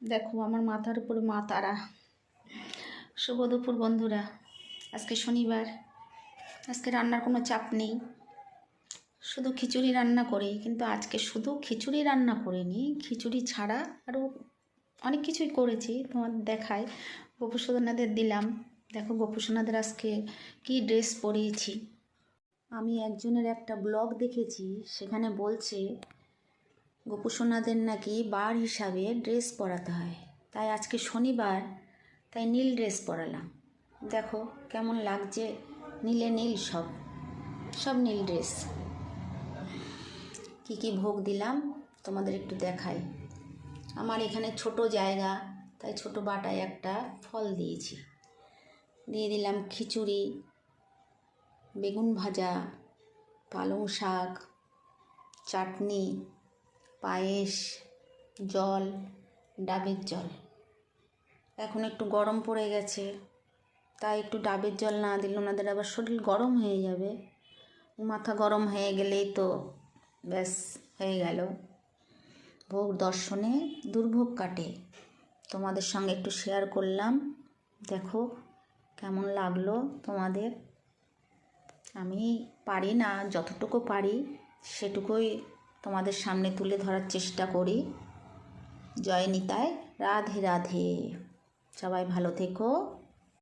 দেখো আমার মাথার উপরে মা তারা। শুভ দুপুর বন্ধুরা। আজকে শনিবার, আজকে রান্নার কোনো চাপ নেই, শুধু খিচুড়ি রান্না করি। কিন্তু আজকে শুধু খিচুড়ি রান্না করিনি, খিচুড়ি ছাড়া আরও অনেক কিছুই করেছি, তোমাদের দেখায়। গোপুসোনাদের দিলাম। দেখো গোপুসোনাদের আজকে কি ড্রেস পরিয়েছি। আমি একজনের একটা ব্লগ দেখেছি, সেখানে বলছে গোপুসোনাদের নাকি বার হিসাবে ড্রেস পরাতে হয়। তাই আজকে শনিবার, তাই নীল ড্রেস পরালাম। দেখো কেমন লাগছে, নীলে নীল, সব সব নীল ড্রেস। কি কি ভোগ দিলাম তোমাদের একটু দেখাই। আমার এখানে ছোট জায়গা, তাই ছোট বাটায় একটা ফল দিয়েছি। দিয়ে দিলাম খিচুড়ি, বেগুন ভাজা, পালং শাক, চাটনি, পায়েস, জল, ডাবের জল। এখন একটু গরম পড়ে গেছে, তাই একটু ডাবের জল না দিলে ওনাদের আবার শরীর গরম হয়ে যাবে। মাথা গরম হয়ে গেলেই তো ব্যাস হয়ে গেল। ভোগ দর্শনে দুর্ভোগ কাটে, তোমাদের সঙ্গে একটু শেয়ার করলাম। দেখো কেমন লাগলো তোমাদের। আমি পারি না, যতটুকু পারি সেটুকুই তোমাদের সামনে তুলে ধরার চেষ্টা করি। জয় নিতাই, রাধে রাধে। সবাই ভালো থেকো।